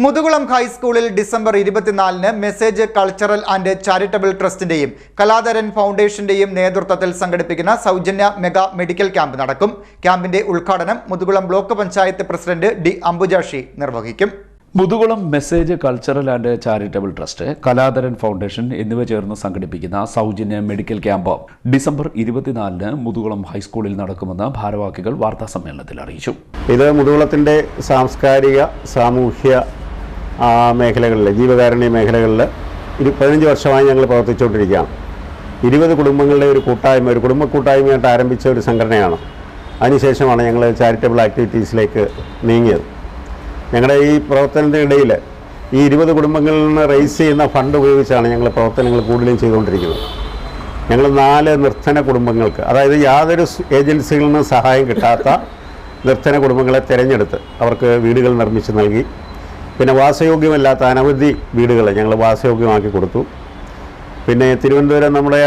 മുതുകുളം ഹൈസ്കൂളിൽ ഡിസംബർ 24-ന് message cultural and charitable ട്രസ്റ്റിന്റെയും കലാധരൻ ഫൗണ്ടേഷന്റെയും നേതൃത്വത്തിൽ സംഘടിപ്പിക്കുന്ന സൗജന്യ മെഗാ മെഡിക്കൽ ക്യാമ്പ് നടക്കും. ക്യാമ്പിന്റെ ഉദ്ഘാടനം Muthukulam block panchayat president D Ambujakshi നിർവഹിക്കും. Muthukulam message cultural and charitable trust, Kaladharan foundation എന്നിവ ചേർന്ന് സംഘടിപ്പിക്കുന്ന സൗജന്യ മെഡിക്കൽ ക്യാമ്പ് ഡിസംബർ 24-ന് മുതുകുളം ഹൈസ്കൂളിൽ നടക്കുമെന്ന് ഭാരവാഹികൾ വാർത്താസമ്മേളനത്തിൽ അറിയിച്ചു. ഇത് മുതുകുളത്തിന്റെ സാംസ്കാരിക, സാമൂഹ്യ മേഖലകളിൽ, ജീവകാരുണ്യ മേഖലകളിൽ 15 വർഷമായി ഞങ്ങൾ പ്രവർത്തിച്ചുകൊണ്ടിരിക്കുകയാണ്. 20 കുടുംബങ്ങളുടെ ഒരു കൂട്ടായ്മ, ഒരു കുടുംബ കൂട്ടായ്മയായിട്ട് ആരംഭിച്ച ഒരു സംഘടനയാണ്. അതിനുശേഷമാണ് ഞങ്ങൾ ചാരിറ്റബിൾ ആക്ടിവിറ്റീസിലേക്ക് നീങ്ങിയത്. ഞങ്ങളുടെ ഈ പ്രവർത്തനത്തിനിടയിൽ ഈ 20 കുടുംബങ്ങളിൽ നിന്ന് റേസ് ചെയ്യുന്ന ഫണ്ട് ഉപയോഗിച്ചാണ് ഞങ്ങൾ പ്രവർത്തനങ്ങൾ കൂടുതലും ചെയ്തുകൊണ്ടിരിക്കുന്നത്. ഞങ്ങൾ 4 നിർധന കുടുംബങ്ങൾക്ക്, അതായത് യാതൊരു ഏജൻസികളിൽ നിന്നും സഹായം കിട്ടാത്ത നിർധന കുടുംബങ്ങളെ തിരഞ്ഞെടുത്ത് അവർക്ക് വീടുകൾ നിർമ്മിച്ച് നൽകി. പിന്നെ വാസയോഗ്യമല്ലാത്ത അനവധി വീടുകൾ ഞങ്ങൾ വാസയോഗ്യമാക്കി കൊടുത്തു. പിന്നെ തിരുവനന്തപുരം നമ്മുടെ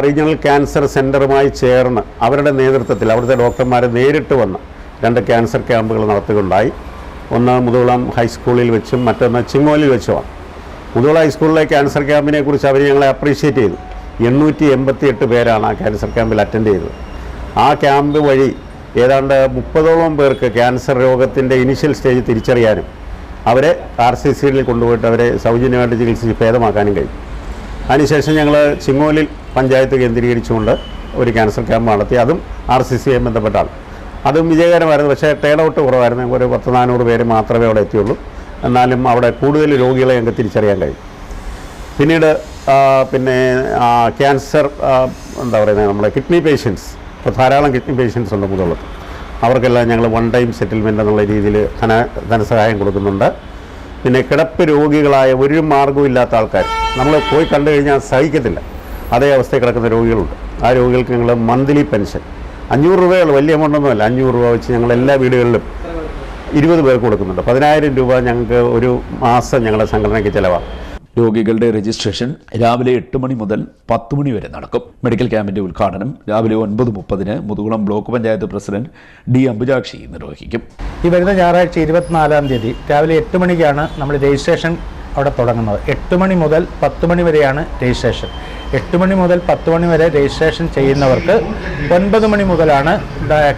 റീജിയണൽ ക്യാൻസർ സെൻ്ററുമായി ചേർന്ന് അവരുടെ നേതൃത്വത്തിൽ അവിടുത്തെ ഡോക്ടർമാരെ നേരിട്ട് വന്ന് 2 ക്യാൻസർ ക്യാമ്പുകൾ നടത്തുകയുണ്ടായി. ഒന്ന് മുതുകുളം ഹൈസ്കൂളിൽ വെച്ചും മറ്റൊന്ന് ചിങ്ങോലിൽ വെച്ചുമാണ്. മുതുകുളം ഹൈസ്കൂളിലെ ക്യാൻസർ ക്യാമ്പിനെ കുറിച്ച് അവർ ഞങ്ങളെ അപ്രീഷിയേറ്റ് ചെയ്തു. 888 പേരാണ് ആ ക്യാൻസർ ക്യാമ്പിൽ അറ്റൻഡ് ചെയ്തത്. ആ ക്യാമ്പ് വഴി ഏതാണ്ട് 30ഓളം പേർക്ക് ക്യാൻസർ രോഗത്തിൻ്റെ ഇനീഷ്യൽ സ്റ്റേജ് തിരിച്ചറിയാനും അവരെ RCCയിൽ കൊണ്ടുപോയിട്ട് അവരെ സൗജന്യമായിട്ട് ചികിത്സിച്ച് ഭേദമാക്കാനും കഴിയും. അതിനുശേഷം ഞങ്ങൾ ചിങ്ങോലിൽ പഞ്ചായത്ത് കേന്ദ്രീകരിച്ചുകൊണ്ട് ഒരു ക്യാൻസർ ക്യാമ്പ് നടത്തി. അതും RCCയെ ബന്ധപ്പെട്ടാണ്. അതും വിജയകരമായിരുന്നു. പക്ഷേ ടേൺ ഔട്ട് കുറവായിരുന്നു. ഒരു 400 പേര് മാത്രമേ അവിടെ എത്തിയുള്ളൂ. എന്നാലും അവിടെ കൂടുതൽ രോഗികളെ ഞങ്ങൾക്ക് തിരിച്ചറിയാൻ കഴിയും. പിന്നീട് ക്യാൻസർ എന്താ പറയുന്നത്, നമ്മുടെ കിഡ്നി പേഷ്യൻസ്, ഇപ്പോൾ ധാരാളം കിഡ്നി പേഷ്യൻസ് ഉണ്ട് മുതുകുളത്ത്. അവർക്കെല്ലാം ഞങ്ങൾ 1 ടൈം സെറ്റിൽമെൻ്റ് എന്നുള്ള രീതിയിൽ ധനസഹായം കൊടുക്കുന്നുണ്ട്. പിന്നെ കിടപ്പ് രോഗികളായ ഒരു മാർഗ്ഗവും ഇല്ലാത്ത ആൾക്കാർ, നമ്മൾ പോയി കണ്ടു കഴിഞ്ഞാൽ സഹിക്കത്തില്ല, അതേ അവസ്ഥയിൽ കിടക്കുന്ന രോഗികളുണ്ട്. ആ രോഗികൾക്ക് ഞങ്ങൾ മന്ത്ലി പെൻഷൻ 500 രൂപയുള്ളൂ, വലിയ എമൗണ്ടൊന്നുമല്ല. 500 രൂപ വെച്ച് ഞങ്ങൾ എല്ലാ വീടുകളിലും 20 പേർക്ക് കൊടുക്കുന്നുണ്ട്. 10,000 രൂപ ഞങ്ങൾക്ക് ഒരു മാസം ഞങ്ങളുടെ സംഘടനയ്ക്ക് ചിലവാണ്. രോഗികളുടെ രജിസ്ട്രേഷൻ രാവിലെ 8 മണി മുതൽ 10 മണി വരെ നടക്കും. മെഡിക്കൽ ക്യാമ്പിന്റെ ഉദ്ഘാടനം രാവിലെ 9:30-ന് Muthukulam block panchayat president D Ambujakshi നിർവഹിക്കും. ഈ വരുന്ന ഞായറാഴ്ച 24-ാം തീയതി രാവിലെ 8 മണിക്കാണ് നമ്മൾ രജിസ്ട്രേഷൻ അവിടെ തുടങ്ങുന്നത്. 8 മണി മുതൽ 10 മണി വരെയാണ് രജിസ്ട്രേഷൻ. 8 മണി മുതൽ 10 മണി വരെ രജിസ്ട്രേഷൻ ചെയ്യുന്നവർക്ക് 9 മണി മുതലാണ്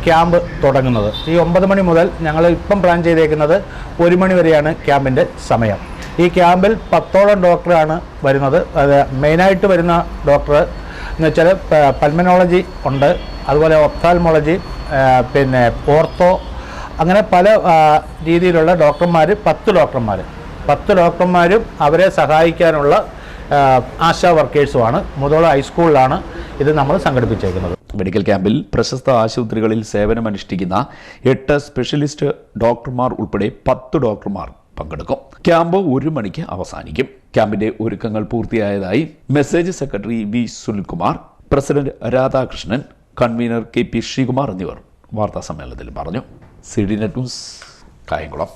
ക്യാമ്പ് തുടങ്ങുന്നത്. ഈ 9 മണി മുതൽ ഞങ്ങൾ ഇപ്പം പ്ലാൻ ചെയ്തേക്കുന്നത് 1 മണി വരെയാണ് ക്യാമ്പിൻ്റെ സമയം. ഈ ക്യാമ്പിൽ 10ഓളം ഡോക്ടറാണ് വരുന്നത്. അത് മെയിനായിട്ട് വരുന്ന ഡോക്ടർ എന്ന് വെച്ചാൽ പൾമനോളജി ഉണ്ട്, അതുപോലെ ഒഫ്താൽമോളജി, പിന്നെ ഓർത്തോ, അങ്ങനെ പല രീതിയിലുള്ള ഡോക്ടർമാർ, 10 ഡോക്ടർമാരും അവരെ സഹായിക്കാനുള്ള ആശാ വർക്കേഴ്സുമാണ്. മുതുകുളം ഹൈസ്കൂളിലാണ് ഇത് നമ്മൾ സംഘടിപ്പിച്ചേക്കുന്നത്. മെഡിക്കൽ ക്യാമ്പിൽ പ്രശസ്ത ആശുപത്രികളിൽ സേവനമനുഷ്ഠിക്കുന്ന 8 സ്പെഷ്യലിസ്റ്റ് ഡോക്ടർമാർ ഉൾപ്പെടെ 10 ഡോക്ടർമാർ പങ്കെടുക്കും. ക്യാമ്പ് 1 മണിക്ക് അവസാനിക്കും. ക്യാമ്പിന്റെ ഒരുക്കങ്ങൾ പൂർത്തിയായതായി message secretary V Sunilkumar, president Radhakrishnan, convener KP Sreekumar എന്നിവർ വാർത്താസമ്മേളനത്തിൽ പറഞ്ഞു. CDNet news, Kayamkulam.